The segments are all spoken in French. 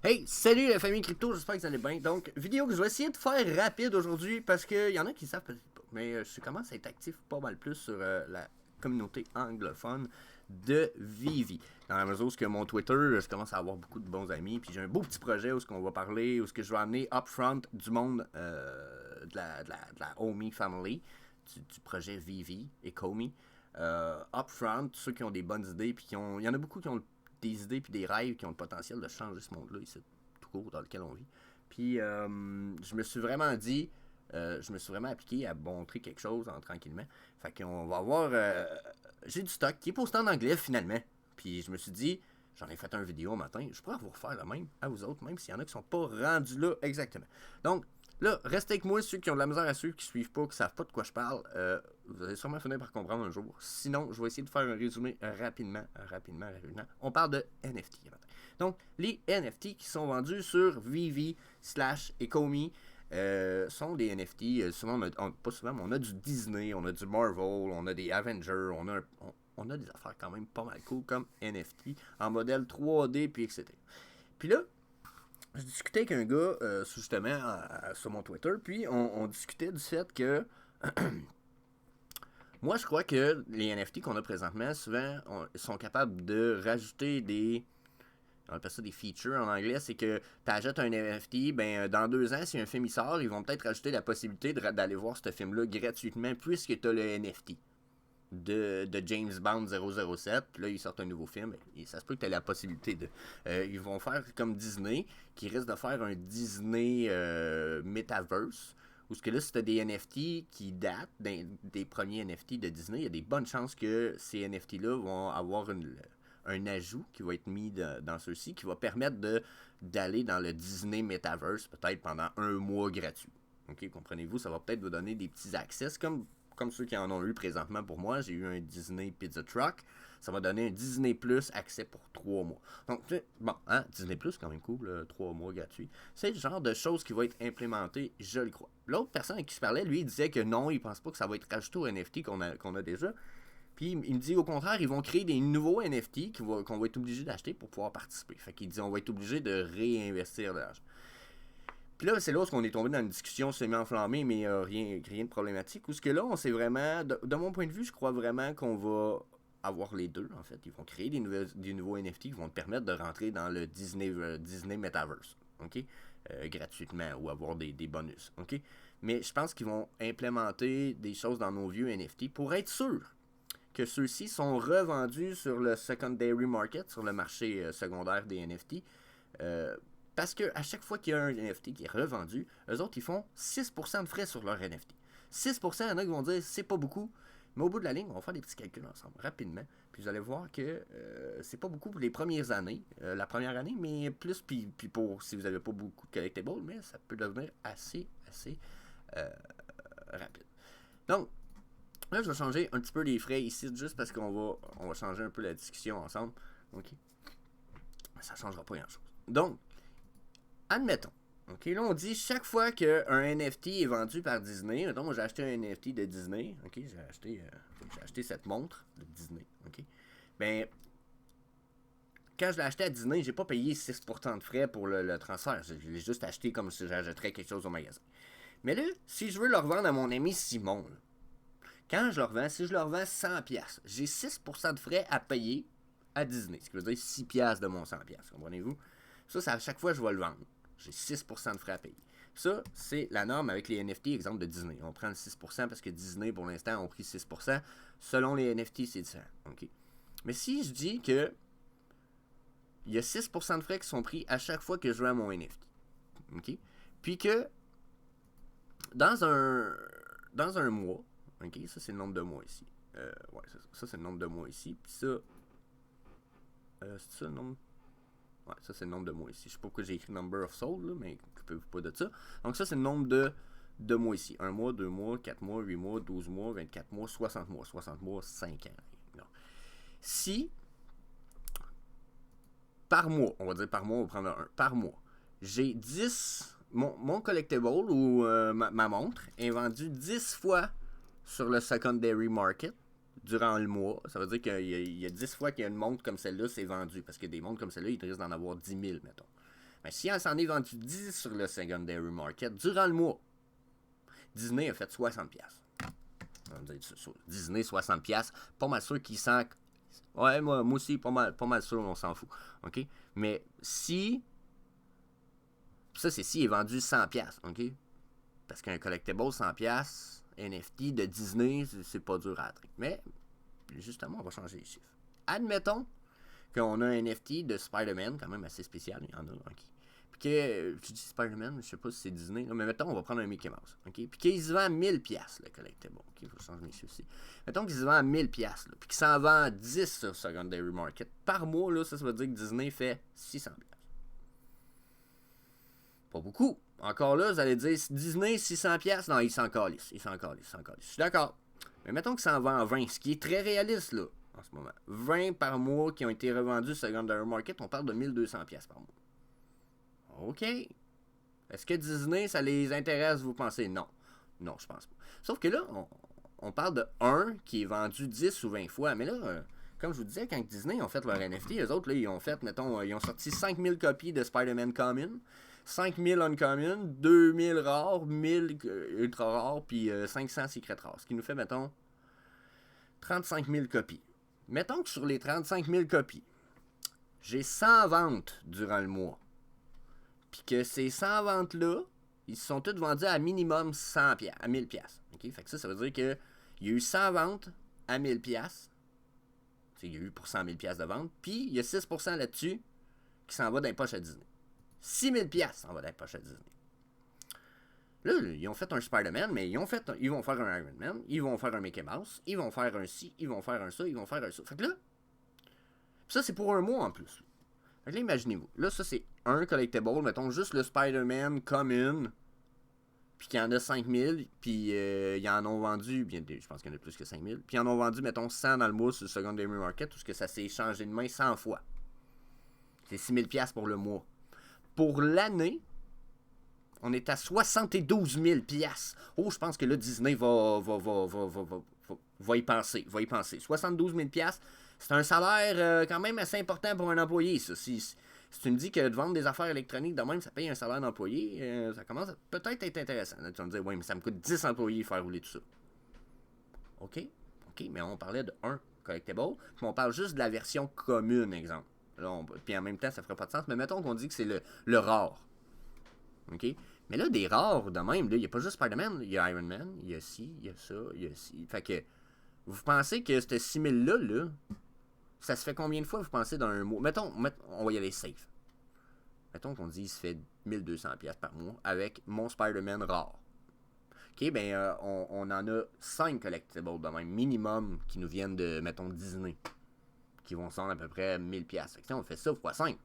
Hey, salut la famille crypto, j'espère que vous allez bien. Donc, vidéo que je vais essayer de faire rapide aujourd'hui parce qu'il y en a qui savent peut-être pas. Mais je commence à être actif pas mal plus sur la communauté anglophone de Vivi. Dans la mesure où que mon Twitter, je commence à avoir beaucoup de bons amis. Puis j'ai un beau petit projet où on va parler, où ce que je vais amener upfront du monde de la Omi Family, du projet Vivi et Komi. Upfront, ceux qui ont des bonnes idées, puis il y en a beaucoup qui ont des idées puis des rêves qui ont le potentiel de changer ce monde-là, ici, tout court, dans lequel on vit. Puis, je me suis vraiment dit, je me suis vraiment appliqué à montrer quelque chose tranquillement. Fait qu'on va avoir, j'ai du stock qui est posté en anglais finalement. Puis, je me suis dit, j'en ai fait une vidéo un matin, je pourrais vous refaire la même à vous autres, même s'il y en a qui sont pas rendus là exactement. Donc, là, restez avec moi, ceux qui ont de la misère à ceux qui suivent pas, qui savent pas de quoi je parle. Vous allez sûrement finir par comprendre un jour. Sinon, je vais essayer de faire un résumé rapidement. On parle de NFT. Donc, les NFT qui sont vendus sur Vivi slash Ecomi sont des NFT. Souvent, pas souvent, mais on a du Disney, on a du Marvel, on a des Avengers, on a des affaires quand même pas mal cool comme NFT en modèle 3D, puis etc. Puis là, je discutais avec un gars justement sur mon Twitter, puis on discutait du fait que moi je crois que les NFT qu'on a présentement, souvent, sont capables de rajouter on appelle ça des features en anglais, c'est que tu achètes un NFT, ben dans 2 ans, si un film il sort, ils vont peut-être rajouter la possibilité d'aller voir ce film-là gratuitement puisque tu as le NFT de James Bond 007. Puis là, ils sortent un nouveau film. Et ça se peut que tu aies la possibilité de. Ils vont faire comme Disney, qui risque de faire un Disney Metaverse. Où ce que là, si tu as des NFT qui datent des premiers NFT de Disney, il y a des bonnes chances que ces NFT-là vont avoir un ajout qui va être mis dans ceux-ci, qui va permettre d'aller dans le Disney Metaverse peut-être pendant un mois gratuit. Ok, comprenez-vous, ça va peut-être vous donner des petits accès, comme ceux qui en ont eu présentement pour moi. J'ai eu un Disney Pizza Truck. Ça m'a donné un Disney Plus accès pour 3 mois. Donc, bon, hein, Disney Plus, quand même cool, 3 mois gratuits. C'est le genre de choses qui va être implémentées, je le crois. L'autre personne avec qui je parlais, lui, il disait que non, il pense pas que ça va être rajouté au NFT qu'on a déjà. Puis il me dit au contraire, ils vont créer des nouveaux NFT qu'on va être obligé d'acheter pour pouvoir participer. Fait qu'il dit on va être obligé de réinvestir de l'argent. Puis là, c'est là où on est tombé dans une discussion semi-enflammée, mais rien de problématique. Où ce que là, on s'est vraiment, de mon point de vue, je crois vraiment qu'on va avoir les deux, en fait. Ils vont créer des nouveaux NFT qui vont te permettre de rentrer dans le Disney Metaverse, ok? Gratuitement, ou avoir des bonus, ok? Mais je pense qu'ils vont implémenter des choses dans nos vieux NFT pour être sûr que ceux-ci sont revendus sur le secondary market, sur le marché secondaire des NFT. Parce que à chaque fois qu'il y a un NFT qui est revendu, eux autres, ils font 6% de frais sur leur NFT. 6%, il y en a qui vont dire c'est pas beaucoup, mais au bout de la ligne, on va faire des petits calculs ensemble rapidement. Puis vous allez voir que c'est pas beaucoup pour les premières années, la première année, mais plus, puis pour si vous n'avez pas beaucoup de collectibles, mais ça peut devenir assez rapide. Donc, là, je vais changer un petit peu les frais ici, juste parce on va changer un peu la discussion ensemble. OK? Ça ne changera pas grand-chose. Donc, admettons. OK, là, on dit chaque fois qu'un NFT est vendu par Disney, mettons, moi j'ai acheté un NFT de Disney, OK, j'ai acheté cette montre de Disney, OK, ben, quand je l'ai acheté à Disney, j'ai pas payé 6% de frais pour le transfert, je l'ai juste acheté comme si j'achèterais quelque chose au magasin. Mais là, si je veux le revendre à mon ami Simon, là, quand je le revends, si je le revends 100$, j'ai 6% de frais à payer à Disney, ce qui veut dire 6$ de mon 100$, comprenez-vous? Ça, c'est à chaque fois que je vais le vendre. J'ai 6% de frais à payer. Ça, c'est la norme avec les NFT, exemple de Disney. On prend le 6% parce que Disney, pour l'instant, ont pris 6%. Selon les NFT, c'est différent. Okay? Mais si je dis que il y a 6% de frais qui sont pris à chaque fois que je vends mon NFT, okay? Puis que dans un mois, ok, ça c'est le nombre de mois ici. Ouais, ça c'est le nombre de mois ici. Puis ça, c'est ça le nombre. Ouais, ça c'est le nombre de mois ici. Je sais pas pourquoi j'ai écrit number of sold, là, mais occupez-vous pas de ça. Donc ça c'est le nombre de mois ici. 1 mois, 2 mois, 4 mois, 8 mois, 12 mois, 24 mois, 60 mois. 60 mois, 5 ans. Non. Si par mois, on va dire par mois, on va prendre un, par mois, j'ai 10. Mon collectible ou ma montre est vendue 10 fois sur le secondary market durant le mois. Ça veut dire qu'il y a 10 fois qu'il y a une montre comme celle-là, c'est vendu. Parce que des montres comme celle-là, il risque d'en avoir 10 000, mettons. Mais si elle s'en est vendu 10 sur le secondary market durant le mois, Disney a fait 60$. On va dire Disney, 60$. Pas mal sûr qu'il sent. Ouais, moi aussi, pas mal sûr, on s'en fout. OK? Mais si. Ça, c'est s'il est vendu 100$. OK? Parce qu'un collectible 100$, NFT de Disney, c'est pas dur à atteindre. Mais, justement, on va changer les chiffres. Admettons qu'on a un NFT de Spider-Man, quand même assez spécial, il y en a. Okay. Puis que, je dis Spider-Man, je sais pas si c'est Disney, là, mais mettons, on va prendre un Mickey Mouse. Okay? Puis qu'il se vend à 1000$, le collectible. OK, il faut changer mes chiffres aussi. Mettons qu'il se vend à 1000$, là, puis qu'il s'en vend 10 sur Secondary Market. Par mois, là, ça veut dire que Disney fait 600$. Pas beaucoup. Encore là, vous allez dire, Disney, 600$, non, il s'en calisse. Je suis d'accord. Mais mettons qu'il s'en vend 20, ce qui est très réaliste, là, en ce moment. 20 par mois qui ont été revendus Secondary Market, on parle de 1200$ par mois. OK. Est-ce que Disney, ça les intéresse, vous pensez? Non. Non, je pense pas. Sauf que là, on parle de 1 qui est vendu 10 ou 20 fois. Mais là, comme je vous disais, quand Disney ont fait leur NFT, eux autres, là, ils ont fait, mettons, ils ont sorti 5000 copies de Spider-Man Common, 5000 Uncommon, 2000 rares, 1000 ultra rares, puis 500 secret rares. Ce qui nous fait, mettons, 35 000 copies. Mettons que sur les 35 000 copies, j'ai 100 ventes durant le mois. Puis que ces 100 ventes-là, ils se sont toutes vendus à minimum 100$, à 1000$. Okay? Fait que ça veut dire qu'il y a eu 100 ventes à 1000$. Il y a eu pour 100 000$ de ventes. Puis il y a 6% là-dessus qui s'en va dans les poches à Disney. 6 000$ s'en va dans les poches à Disney. Là, ils ont fait un Spider-Man, mais ils vont faire un Iron Man, ils vont faire un Mickey Mouse, ils vont faire un ci, ils vont faire un ça, ils vont faire un ça. Fait que là, ça c'est pour un mois en plus. Fait que là, imaginez-vous. Là, ça c'est un collectible, mettons juste le Spider-Man Common, puis qu'il y en a 5000, puis ils en ont vendu, bien, je pense qu'il y en a plus que 5000, puis ils en ont vendu, mettons, 100 dans le mois sur le Secondary Market, tout ce que ça s'est échangé de main 100 fois. C'est 6000$ pour le mois. Pour l'année, on est à 72 000$. Oh, je pense que là, Disney va y penser. 72 000$, c'est un salaire quand même assez important pour un employé, ça. Si tu me dis que de vendre des affaires électroniques de même, ça paye un salaire d'employé, ça commence à peut-être être intéressant. Là, tu vas me dire, oui, mais ça me coûte 10 employés faire rouler tout ça. OK, mais on parlait de 1 collectible, puis on parle juste de la version commune, exemple. Là, puis en même temps, ça ferait pas de sens, mais mettons qu'on dit que c'est le rare. OK? Mais là, des rares de même, il n'y a pas juste Spider-Man, il y a Iron Man, il y a ci, il y a ça, il y a ci. Fait que, vous pensez que ce 6000$, là, ça se fait combien de fois, vous pensez, dans un mois? Mettons, on va y aller safe. Mettons qu'on dit qu'il se fait 1200$ par mois avec mon Spider-Man rare. OK, ben, on en a 5 collectibles de même, minimum, qui nous viennent de, mettons, Disney, qui vont se vendre à peu près 1000$. Fait que, on fait ça x 5.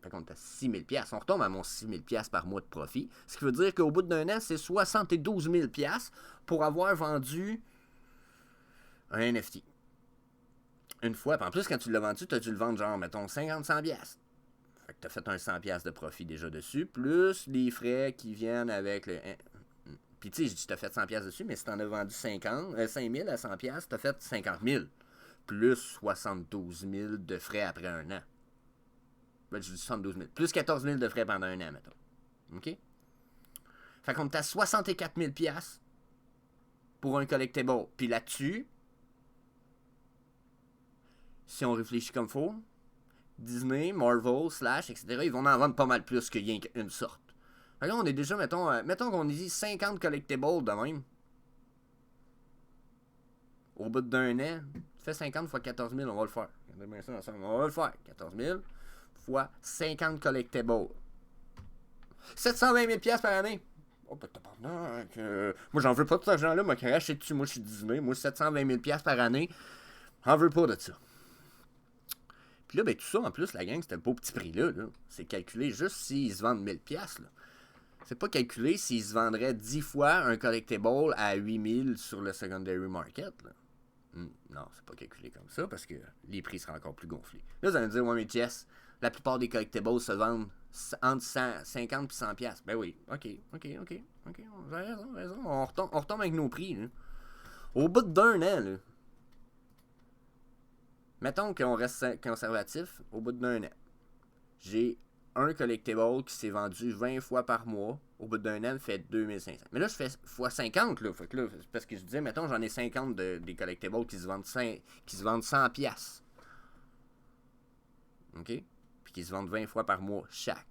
Fait qu'on est à 6000$. On retombe à mon 6000$ par mois de profit. Ce qui veut dire qu'au bout d'un an, c'est 72 000$ pour avoir vendu un NFT. Une fois. Puis en plus, quand tu l'as vendu, tu as dû le vendre genre, mettons, 50-100$. Fait que tu as fait un 100$ de profit déjà dessus, plus les frais qui viennent avec le... Puis tu sais, je dis tu as fait 100$ dessus, mais si tu en as vendu 5000 à 100$, tu as fait 50 000. Plus 72 000 de frais après un an. Ben, je dis 72 000. Plus 14 000 de frais pendant un an, mettons. OK? Fait qu'on est à 64 000$ pour un collectible. Puis là-dessus, si on réfléchit comme faut, Disney, Marvel, Slash, etc., ils vont en vendre pas mal plus que rien qu'une sorte. Fait que là, on est déjà, mettons qu'on dit 50 collectibles de même. Au bout d'un an, tu fais 50 fois 14 000, on va le faire. On va le faire. 14 000 fois 50 collectibles. 720 000$ par année. Oh, ben, moi, j'en veux pas de cet argent-là. Moi, craché dessus. Moi, je suis Disney. Moi, 720 000$ par année. J'en veux pas de ça. Puis là, ben, tout ça, en plus, la gang, c'était le beau petit prix-là. Là. C'est calculé juste s'ils se vendent 1000$. Là. C'est pas calculé s'ils se vendraient 10 fois un collectible à 8000 sur le secondary market. Là. Non, c'est pas calculé comme ça parce que les prix seraient encore plus gonflés. Là, vous allez me dire, ouais, mais Jess, la plupart des collectibles se vendent entre 50 et 100$. Ben oui, ok. Vous avez raison. On retombe avec nos prix. Là. Au bout d'un an, là, mettons qu'on reste conservatif, au bout d'un an, j'ai un collectible qui s'est vendu 20 fois par mois, au bout d'un an, fait 2500. Mais là, je fais x 50, là. Fait que là, parce que je disais, mettons, j'en ai 50 des collectibles qui se vendent 100 piastres. OK? Puis qui se vendent 20 fois par mois chaque.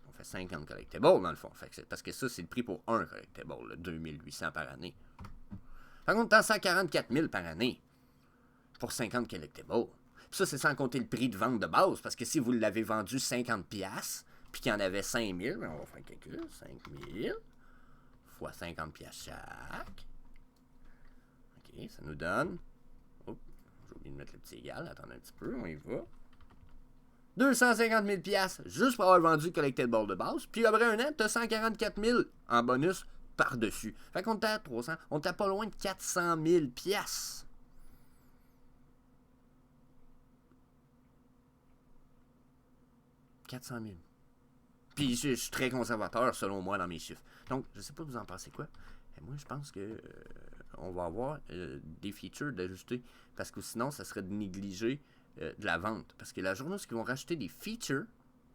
On fait 50 collectibles, dans le fond. Fait que parce que ça, c'est le prix pour un collectible, là, 2800 par année. Par contre, t'as 144 000 par année pour 50 collectibles. Puis ça, c'est sans compter le prix de vente de base, parce que si vous l'avez vendu 50 piastres, puis qu'il y en avait 5 000, on va faire le calcul, 5 000 fois 50 piastres chaque. OK, ça nous donne... Oh, j'ai oublié de mettre le petit égal, attendez un petit peu, on y va. 250 000 piastres, juste pour avoir vendu le collectible de base, puis après un an, t'as 144 000 en bonus par-dessus. Fait qu'on t'a à 300, on t'a pas loin de 400 000 piastres. 400 000. Puis je suis très conservateur, selon moi, dans mes chiffres. Donc, je sais pas vous en pensez quoi. Mais moi, je pense que on va avoir des features d'ajouter. Parce que sinon, ça serait de négliger de la vente. Parce que la journée où ils vont rajouter des features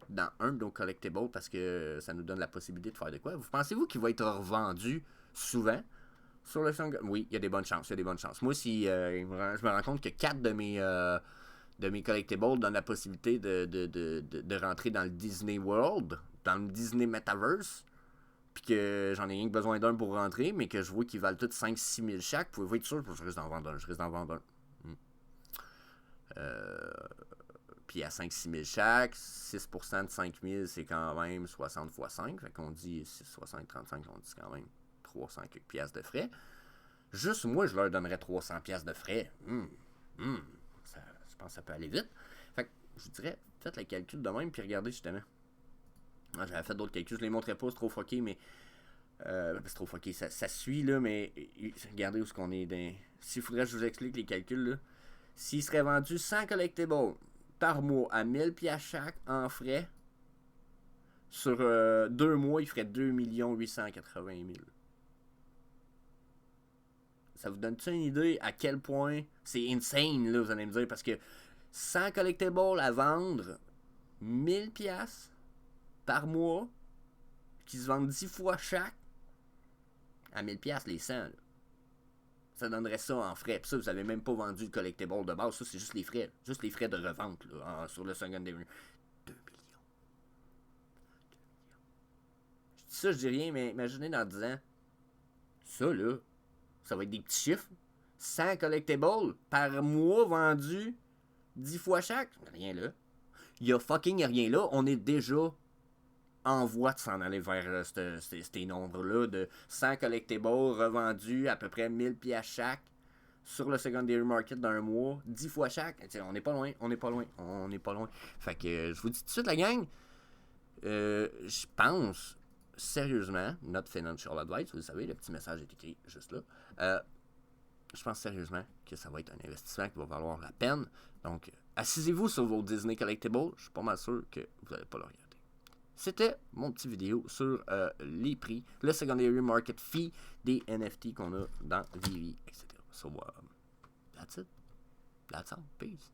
dans un de nos collectibles, parce que ça nous donne la possibilité de faire de quoi, vous pensez-vous qu'il va être revendu souvent sur le Song? Oui, il y a des bonnes chances. Il y a des bonnes chances. Moi, si je me rends compte que 4 de mes collectibles donnent la possibilité de rentrer dans le Disney World, dans le Disney Metaverse, puis que j'en ai rien que besoin d'un pour rentrer, mais que je vois qu'ils valent tous 5-6 000 chaque, pouvez-vous être sûr que je risque d'en vendre un. Je risque d'en vendre un. Puis à 5-6 000 chaque, 6% de 5 000, c'est quand même 60 x 5. Fait qu'on dit 6, 60, 35, on dit quand même 300 quelques piastres de frais. Juste moi, je leur donnerais 300 piastres de frais. Je pense que ça peut aller vite. Fait que je vous dirais, faites le calcul de même, puis regardez justement. J'avais fait d'autres calculs, je les montrais pas, c'est trop fucké, mais... c'est trop fucké, ça suit, là, mais regardez où est-ce qu'on est. S'il faudrait que je vous explique les calculs, là. S'il serait vendu 100 collectibles par mois à 1000 piastres chaque en frais, sur 2 mois, il ferait 2 880 000. Ça vous donne-tu une idée à quel point c'est insane, là, vous allez me dire, parce que 100 collectibles à vendre, 1000 piastres par mois, qui se vendent 10 fois chaque, à 1000 piastres les 100, là. Ça donnerait ça en frais. Puis ça, vous n'avez même pas vendu le collectible de base. Ça, c'est juste les frais. Juste les frais de revente là, sur le Secondary. 2 millions. Je dis ça, je dis rien, mais imaginez dans 10 ans. Ça, là, ça va être des petits chiffres. 100 collectibles par mois vendus 10 fois chaque. Rien là. Il y a fucking rien là. On est déjà en voie de s'en aller vers ces nombres-là de 100 collectibles revendus à peu près 1000 piastres chaque sur le secondary market dans un mois, 10 fois chaque. T'sais, on n'est pas loin, on n'est pas loin, on n'est pas loin. Fait que je vous dis tout de suite, la gang, je pense sérieusement, not financial advice, vous savez, le petit message est écrit juste là. Je pense sérieusement que ça va être un investissement qui va valoir la peine. Donc, assisez-vous sur vos Disney Collectibles. Je suis pas mal sûr que vous n'allez pas le regarder. C'était mon petit vidéo sur les prix, le secondary market fee des NFT qu'on a dans Vivi, etc. So, that's it. That's all. Peace.